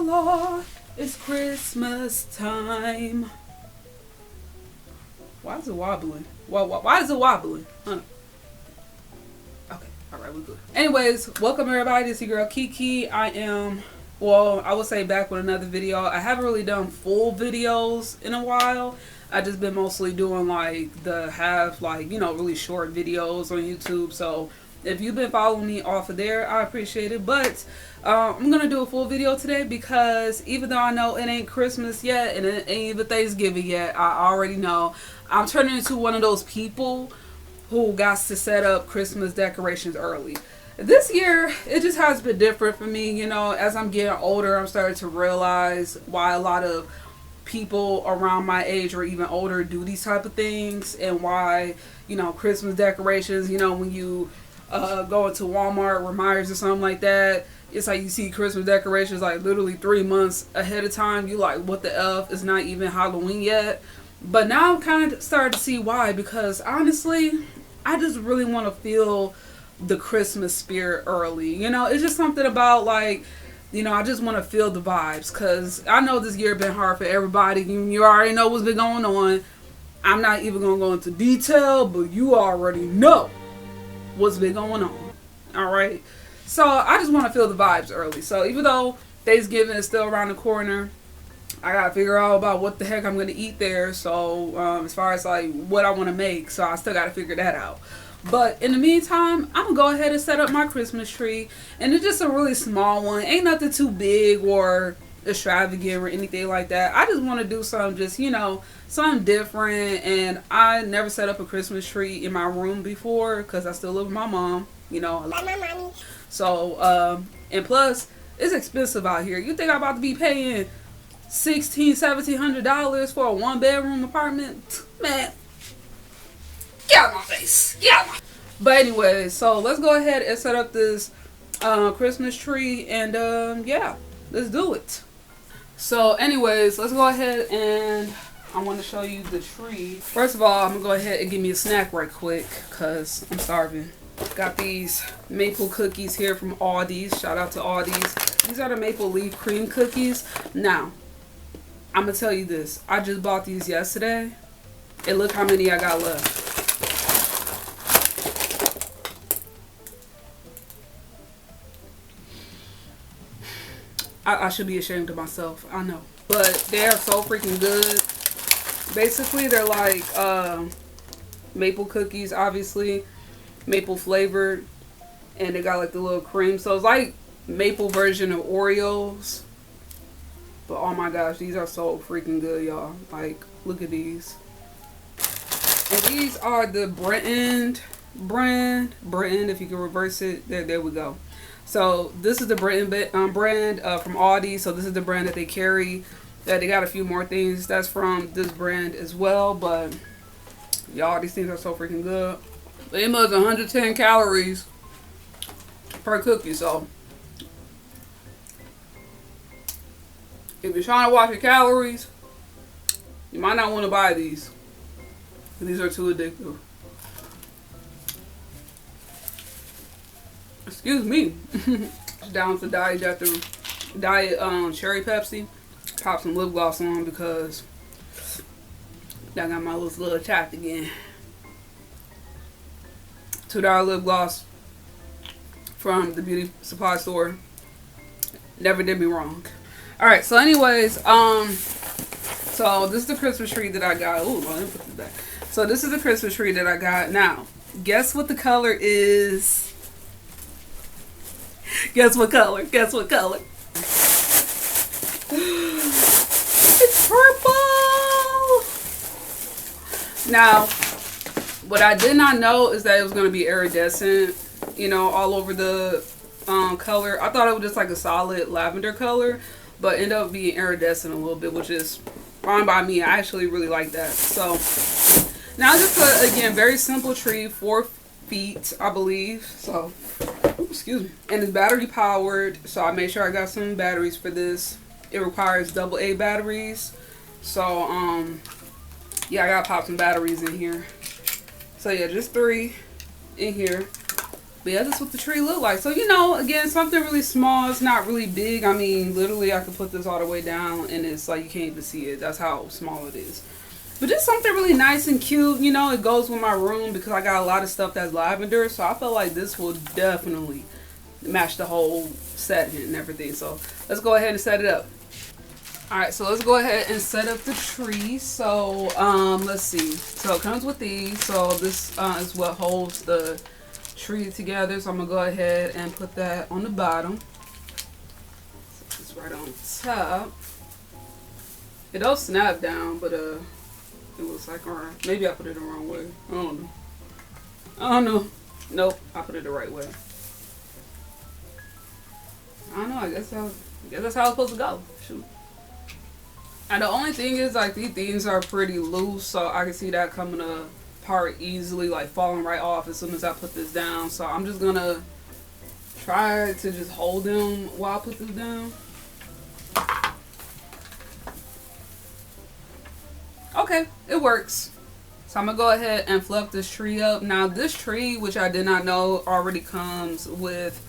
la la, it's Christmas time. Why is it wobbling? Why is it wobbling? Huh? Okay, alright, we're good. Anyways, welcome everybody. It's your girl Kiki. I would say back with another video. I haven't really done full videos in a while. I just been mostly doing like really short videos on YouTube. So if you've been following me off of there, I appreciate it. But I'm gonna do a full video today because even though I know it ain't Christmas yet and it ain't even Thanksgiving yet, I already know I'm turning into one of those people who got to set up Christmas decorations early. This year, it just has been different for me. You know, as I'm getting older, I'm starting to realize why a lot of people around my age or even older do these type of things, and why, you know, Christmas decorations, you know, when you go into Walmart or Myers or something like that, it's like you see Christmas decorations like literally 3 months ahead of time. You like, what the F? It's not even Halloween yet. But now I'm kind of starting to see why, because honestly, I just really want to feel the Christmas spirit early. You know, it's just something about like, you know, I just want to feel the vibes, because I know this year been hard for everybody. You already know what's been going on. I'm not even going to go into detail, but you already know what's been going on. Alright? So I just want to feel the vibes early. So even though Thanksgiving is still around the corner, I got to figure out about what the heck I'm going to eat there. So as far as like what I want to make, so I still got to figure that out. But in the meantime, I'm going to go ahead and set up my Christmas tree. And it's just a really small one. Ain't nothing too big or extravagant or anything like that. I just want to do something just, you know, something different. And I never set up a Christmas tree in my room before because I still live with my mom. You know, I love my mommy. So, and plus, it's expensive out here. You think I'm about to be paying $1,700 for a 1-bedroom apartment? Man. Get out of my face. Get out of my... But anyway, so let's go ahead and set up this Christmas tree, and yeah, let's do it. So anyways, let's go ahead and I want to show you the tree. First of all, I'm going to go ahead and give me a snack right quick because I'm starving. Got these maple cookies here from Aldi's. Shout out to Aldi's. These are the maple leaf cream cookies. Now, I'm going to tell you this. I just bought these yesterday, and look how many I got left. I should be ashamed of myself. I know. But they are so freaking good. Basically, they're like maple cookies, obviously. Maple flavored. And they got like the little cream. So it's like maple version of Oreos. But oh my gosh, these are so freaking good, y'all. Like, look at these. And these are the Brenton brand. Brenton, if you can reverse it. There we go. So this is the Brenton brand from Aldi. So this is the brand that they carry. That they got a few more things that's from this brand as well. But y'all, these things are so freaking good. They must 110 calories per cookie. So if you're trying to watch your calories, you might not want to buy these. These are too addictive. Excuse me. Down to Diet Cherry Pepsi. Pop some lip gloss on because I got my little attack again. $2 lip gloss from the beauty supply store. Never did me wrong. Alright, so anyways, so this is the Christmas tree that I got. Ooh, let me put this back. So this is the Christmas tree that I got. Now, guess what the color is? Guess what color? Guess what color? It's purple! Now, what I did not know is that it was going to be iridescent, you know, all over the color. I thought it was just like a solid lavender color, but ended up being iridescent a little bit, which is fine by me. I actually really like that. So, now just again, very simple tree, 4 feet, I believe. So, excuse me. And it's battery powered, so I made sure I got some batteries for this. It requires AA batteries. So, yeah, I gotta pop some batteries in here. So yeah, just 3 in here. But yeah, that's what the tree looked like. So, you know, again, something really small. It's not really big. I mean, literally, I could put this all the way down and it's like you can't even see it. That's how small it is. But just something really nice and cute. You know, it goes with my room because I got a lot of stuff that's lavender. So I feel like this will definitely match the whole setting and everything. So let's go ahead and set it up. Alright, so let's go ahead and set up the tree. So, let's see. So it comes with these. So this is what holds the tree together. So I'm gonna go ahead and put that on the bottom. So it's right on top. It don't snap down, but it looks like, or maybe I put it the wrong way. I don't know. I don't know. Nope, I put it the right way. I don't know. I guess that's how it's supposed to go. Shoot. And the only thing is, like, these things are pretty loose, so I can see that coming apart easily, like falling right off as soon as I put this down. So I'm just gonna try to just hold them while I put this down. Okay, it works. So I'm gonna go ahead and fluff this tree up. Now this tree, which I did not know, already comes with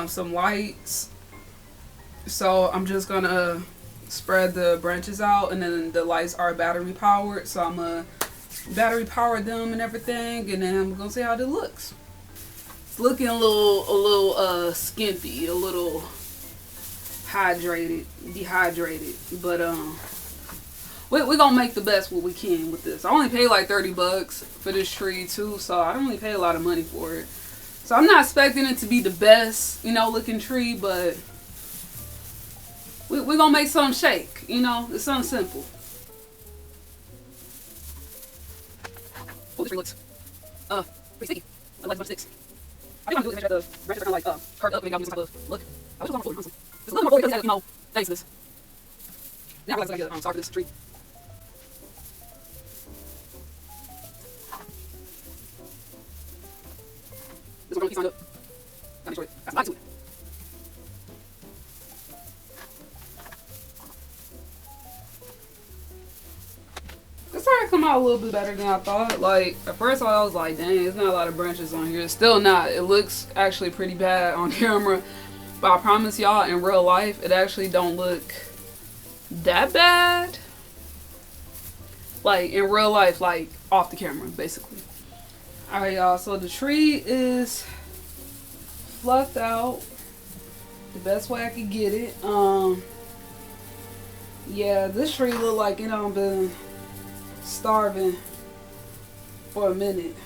some lights. So I'm just gonna spread the branches out, and then the lights are battery powered. So I'm gonna battery power them and everything, and then I'm gonna see how it looks. It's looking a little skimpy, a little dehydrated, but we're gonna make the best what we can with this. I only paid like 30 bucks for this tree too, so I don't really pay a lot of money for it. So I'm not expecting it to be the best, you know, looking tree, but we're gonna make something shake, you know. It's something simple. Oh, this tree looks pretty sticky. I like a bunch of sticks. I think I'm gonna do it to make sure the branches are kind of like curved up, maybe I'm using some type of look. I wish it was on my floor, honestly. It's a little more oil because, you know, thanks to this. Now I realize I gotta get start for this tree. This is gonna keep signed up. Gotta make sure it has light to it. It started to come out a little bit better than I thought. Like, at first I was like, dang, there's not a lot of branches on here. It's still not. It looks actually pretty bad on camera. But I promise y'all, in real life, it actually don't look that bad. Like, in real life, like, off the camera, basically. Alright, y'all. So the tree is fluffed out the best way I could get it. Yeah, this tree look like it done been starving for a minute.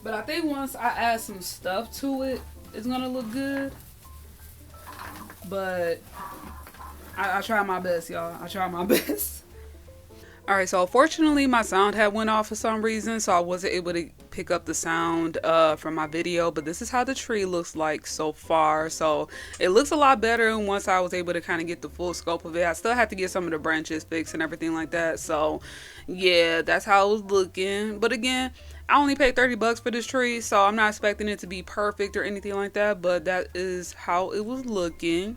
But I think once I add some stuff to it, it's gonna look good. But I try my best, y'all. I try my best. Alright, so fortunately my sound had went off for some reason, so I wasn't able to pick up the sound from my video, but this is how the tree looks like so far. So it looks a lot better once I was able to kind of get the full scope of it. I still have to get some of the branches fixed and everything like that. So yeah, that's how it was looking. But again, I only paid 30 bucks for this tree, so I'm not expecting it to be perfect or anything like that, but that is how it was looking.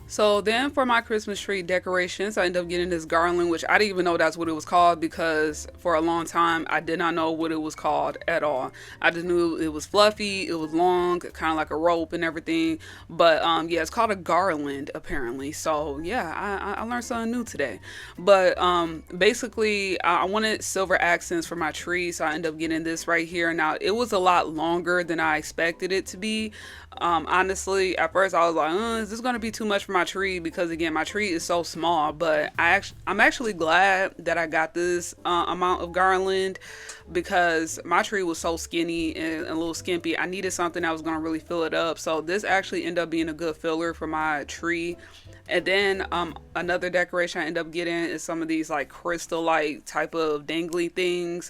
So then for my Christmas tree decorations, I ended up getting this garland, which I didn't even know that's what it was called, because for a long time I did not know what it was called at all. I just knew it was fluffy, it was long, kind of like a rope and everything. But yeah, it's called a garland apparently. So yeah, I learned something new today. But basically I wanted silver accents for my tree, so I ended up getting this right here. Now it was a lot longer than I expected it to be. Honestly, at first I was like, is this gonna be too much for my tree? Because again, my tree is so small. But I'm actually glad that I got this amount of garland, because my tree was so skinny and a little skimpy. I needed something that was gonna really fill it up. So this actually ended up being a good filler for my tree. And then another decoration I ended up getting is some of these like crystal like type of dangly things.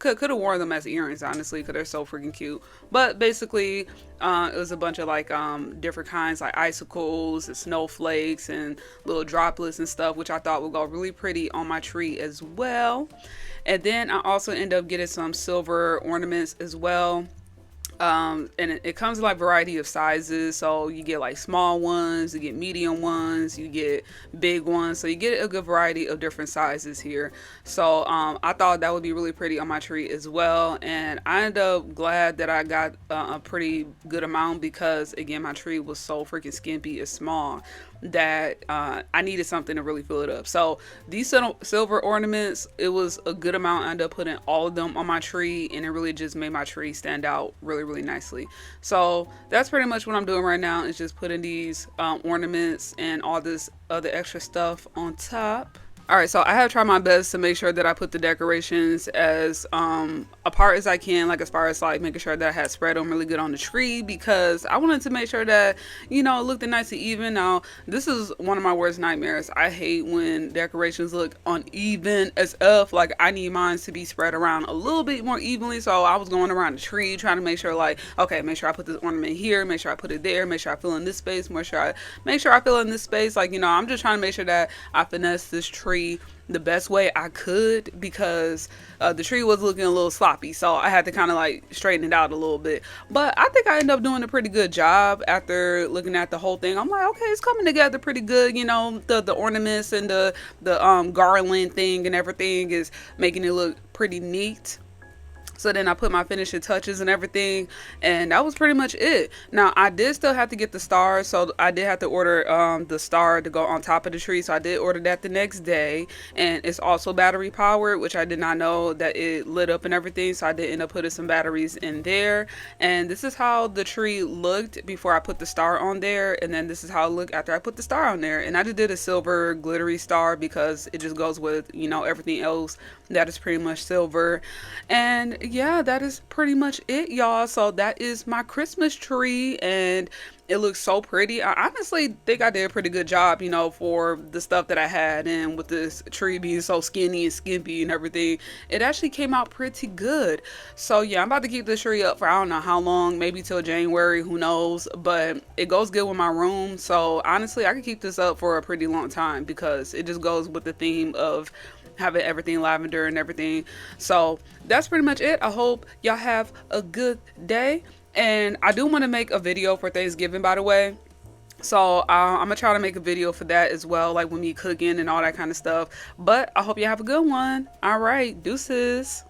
Could have worn them as earrings, honestly, because they're so freaking cute. But basically it was a bunch of like different kinds, like icicles and snowflakes and little droplets and stuff, which I thought would go really pretty on my tree as well. And then I also ended up getting some silver ornaments as well. And it comes in like variety of sizes, so you get like small ones, you get medium ones, you get big ones, so you get a good variety of different sizes here. So I thought that would be really pretty on my tree as well, and I ended up glad that I got a pretty good amount, because again, my tree was so freaking skimpy, it's small, that I needed something to really fill it up. So these silver ornaments, it was a good amount. I ended up putting all of them on my tree, and it really just made my tree stand out really nicely. So that's pretty much what I'm doing right now, is just putting these ornaments and all this other extra stuff on top. All right, so I have tried my best to make sure that I put the decorations as apart as I can, like as far as like making sure that I had spread them really good on the tree, because I wanted to make sure that, you know, it looked nice and even. Now, this is one of my worst nightmares. I hate when decorations look uneven as if. Like, I need mine to be spread around a little bit more evenly. So I was going around the tree trying to make sure, like, okay, make sure I put this ornament here, make sure I put it there, make sure I fill in this space, make sure I fill in this space. Like, you know, I'm just trying to make sure that I finesse this tree the best way I could, because the tree was looking a little sloppy, so I had to kind of like straighten it out a little bit. But I think I ended up doing a pretty good job after looking at the whole thing. I'm like, okay, it's coming together pretty good. You know, the ornaments and the garland thing and everything is making it look pretty neat. So then I put my finishing touches and everything, and that was pretty much it. Now, I did still have to get the star, so I did have to order the star to go on top of the tree. So I did order that the next day, and it's also battery powered, which I did not know that it lit up and everything. So I did end up putting some batteries in there, and this is how the tree looked before I put the star on there, and then this is how it looked after I put the star on there. And I just did a silver glittery star because it just goes with, you know, everything else that is pretty much silver. And yeah, that is pretty much it, y'all. So that is my Christmas tree, and it looks so pretty. I honestly think I did a pretty good job, you know, for the stuff that I had, and with this tree being so skinny and skimpy and everything, it actually came out pretty good. So yeah, I'm about to keep this tree up for I don't know how long, maybe till January, who knows, but it goes good with my room. So honestly, I could keep this up for a pretty long time, because it just goes with the theme of having everything lavender and everything. So that's pretty much it. I hope y'all have a good day, and I do want to make a video for Thanksgiving, by the way. So I'm gonna try to make a video for that as well, like with me cooking and all that kind of stuff. But I hope you have a good one. All right, deuces.